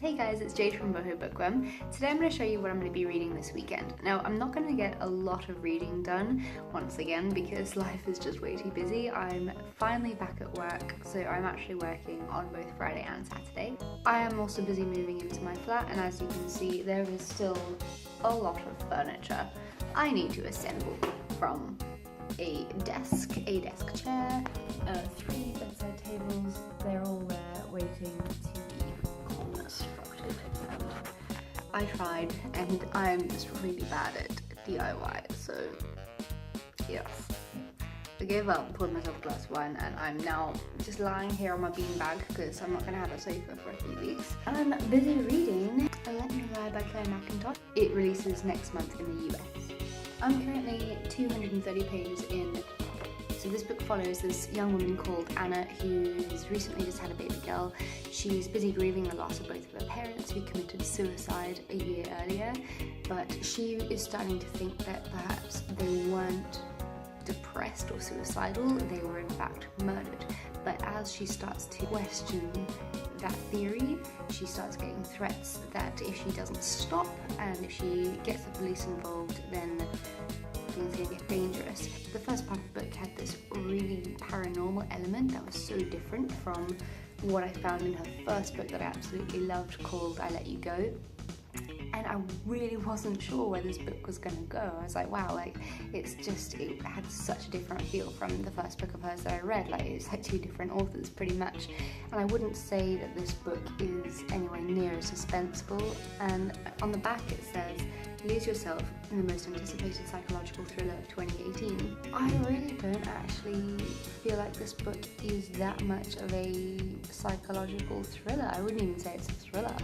Hey guys, it's Jade from Boho Bookworm. Today I'm going to show you what I'm going to be reading this weekend. Now, I'm not going to get a lot of reading done once again because life is just way too busy. I'm finally back at work, so I'm actually working on both Friday and Saturday. I am also busy moving into my flat, and as you can see, there is still a lot of furniture I need to assemble, from a desk chair, 3 bedside tables. They're all there waiting to be constructed, and I tried, and I'm just really bad at DIY, so yes. I gave up, poured myself a glass of wine, and I'm now just lying here on my beanbag because I'm not going to have a sofa for a few weeks. I'm busy reading Let Me Lie by Clare Mackintosh. It releases next month in the US. I'm currently 230 pages in. So this book follows this young woman called Anna who's recently just had a baby girl. She's busy grieving the loss of both of her parents who committed suicide a year earlier, but she is starting to think that perhaps they weren't depressed or suicidal, they were in fact murdered. But as she starts to question that theory, she starts getting threats that if she doesn't stop and if she gets the police involved, then things are going to get dangerous. The first part of the book had this really paranormal element that was so different from what I found in her first book that I absolutely loved, called I Let You Go. And I really wasn't sure where this book was going to go. I was like, wow, like it had such a different feel from the first book of hers that I read. Like it's like 2 different authors pretty much. And I wouldn't say that this book is anywhere near as suspenseful. And on the back it says, lose yourself in the most anticipated psychological thriller of 2018. I really don't actually feel like this book is that much of a psychological thriller. I wouldn't even say it's a thriller.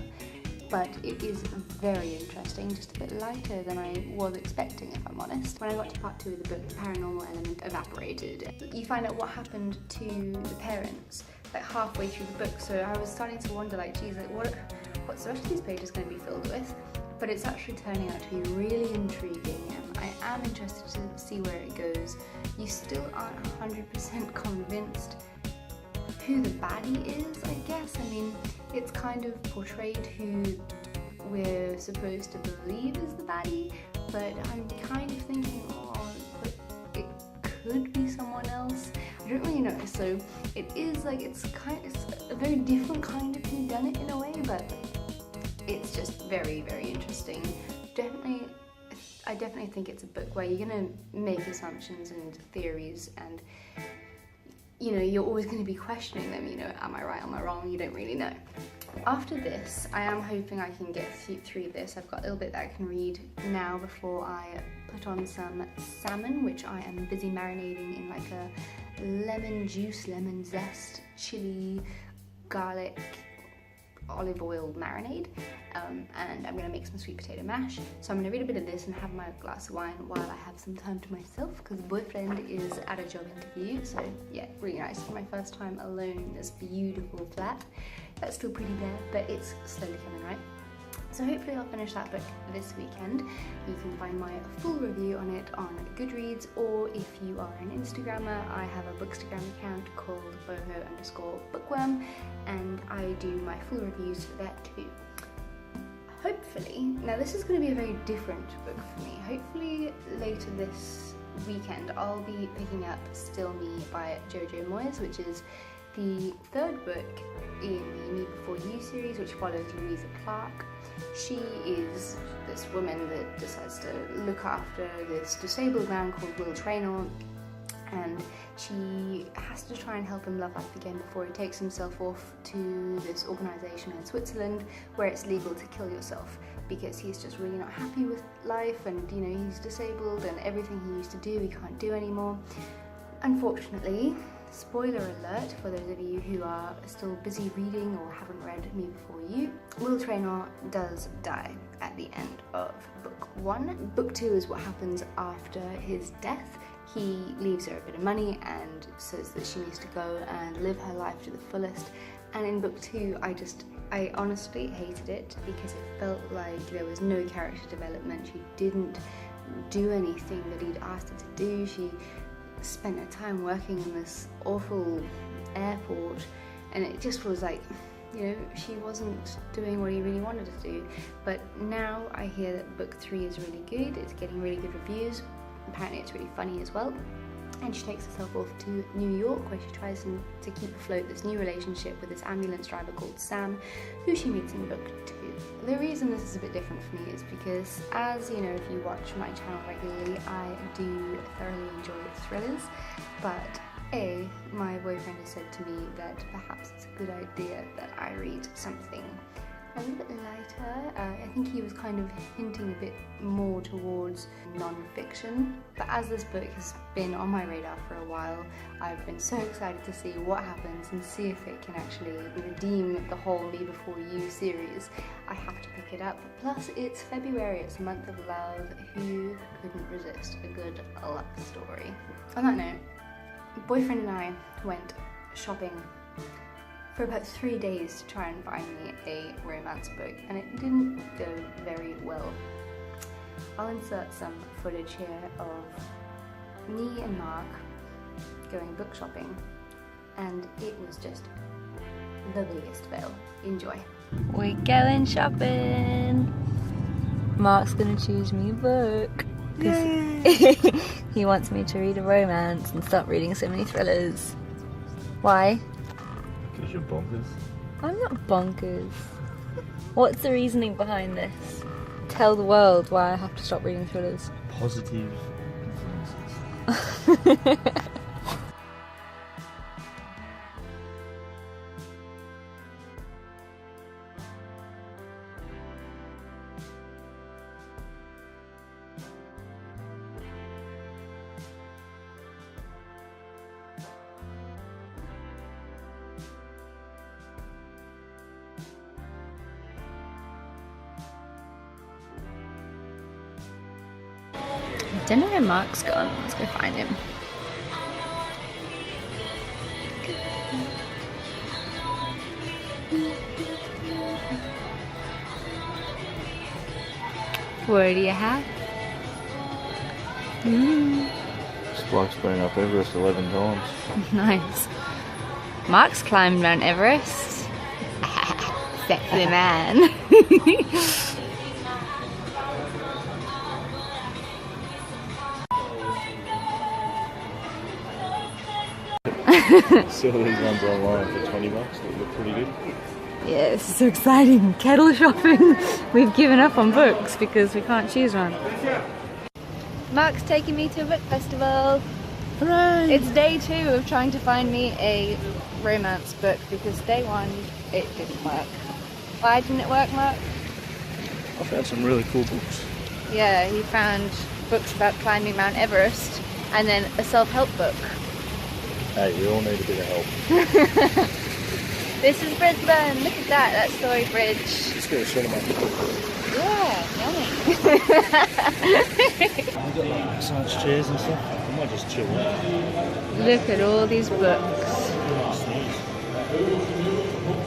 But it is very interesting, just a bit lighter than I was expecting, if I'm honest. When I got to part 2 of the book, the paranormal element evaporated. You find out what happened to the parents like halfway through the book, so I was starting to wonder, like, geez, like what's the rest of these pages going to be filled with? But it's actually turning out to be really intriguing, and I am interested to see where it goes. You still aren't 100% convinced who the baddie is, I guess. I mean, it's kind of portrayed who we're supposed to believe is the baddie, but I'm kind of thinking, oh, but it could be someone else. I don't really know. So it is like, it's a very different kind of whodunit in a way, but it's just very, very interesting. I definitely think it's a book where you're gonna make assumptions and theories, and you know, you're always going to be questioning them, you know, am I right, am I wrong, you don't really know. After this, I am hoping I can get through this. I've got a little bit that I can read now before I put on some salmon, which I am busy marinating in like a lemon juice, lemon zest, chili, garlic, olive oil marinade, and I'm going to make some sweet potato mash. So I'm going to read a bit of this and have my glass of wine while I have some time to myself, because the boyfriend is at a job interview. So yeah, really nice. For my first time alone in this beautiful flat. That's still pretty bare, but it's slowly coming, right? So hopefully I'll finish that book this weekend. You can find my full review on it on Goodreads, or if you are an Instagrammer, I have a Bookstagram account called boho_bookworm, and I do my full reviews there too. Hopefully, now this is going to be a very different book for me. Hopefully later this weekend I'll be picking up Still Me by Jojo Moyes, which is the 3rd book in the Me Before You series, which follows Louisa Clark. She is this woman that decides to look after this disabled man called Will Traynor, and she has to try and help him love life again before he takes himself off to this organisation in Switzerland where it's legal to kill yourself, because he's just really not happy with life, and you know, he's disabled and everything he used to do he can't do anymore. Unfortunately, spoiler alert for those of you who are still busy reading or haven't read Me Before You, Will Traynor does die at the end of book 1. Book 2 is what happens after his death. He leaves her a bit of money and says that she needs to go and live her life to the fullest. And in book 2, I honestly hated it because it felt like there was no character development. She didn't do anything that he'd asked her to do. She spent her time working in this awful airport, and it just was like, you know, she wasn't doing what he really wanted to do. But now I hear that book 3 is really good, it's getting really good reviews, apparently it's really funny as well. And she takes herself off to New York, where she tries to keep afloat this new relationship with this ambulance driver called Sam, who she meets in book 2. The reason this is a bit different for me is because, as you know, if you watch my channel regularly, I do thoroughly enjoy thrillers, but my boyfriend has said to me that perhaps it's a good idea that I read something a little bit lighter. I think he was kind of hinting a bit more towards non-fiction, but as this book has been on my radar for a while, I've been so excited to see what happens and see if it can actually redeem the whole Me Before You series. I have to pick it up. Plus, it's February, it's a month of love. Who couldn't resist a good love story? On that note, boyfriend and I went shopping for about 3 days to try and find me a romance book, and it didn't go very well. I'll insert some footage here of me and Mark going book shopping, and it was just the biggest fail. Enjoy. We're going shopping. Mark's gonna choose me a book. He wants me to read a romance and stop reading so many thrillers. Why? Because you're bonkers. I'm not bonkers. What's the reasoning behind this? Tell the world why I have to stop reading thrillers. Positive influences. I don't know where Mark's gone. Let's go find him. What do you have? This bloke's been up Everest 11 times. Nice. Mark's climbed Mount Everest. Sexy man. Saw these ones online for $20 that look pretty good. Yeah, this is so exciting. Kettle shopping. We've given up on books because we can't choose one. Mark's taking me to a book festival. Hooray! It's day 2 of trying to find me a romance book because day 1 it didn't work. Why didn't it work, Mark? I found some really cool books. Yeah, he found books about climbing Mount Everest and then a self-help book. Hey, we all need a bit of help. This is Brisbane. Look at that. That's Story Bridge. Let's get a shot of my book. Yeah, yummy. I've got like massage chairs and stuff. I might just chill out. Look at all these books.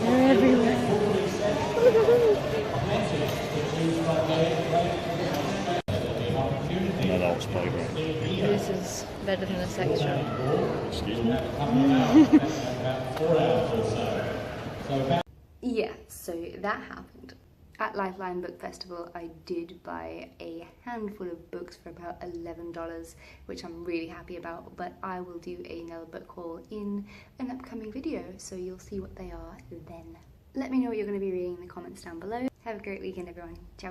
They're everywhere. An adult's playground. This is better than a sex shop. Excuse me? Yeah, so that happened. At Lifeline Book Festival, I did buy a handful of books for about $11, which I'm really happy about, but I will do another book haul in an upcoming video, so you'll see what they are then. Let me know what you're going to be reading in the comments down below. Have a great weekend, everyone. Ciao.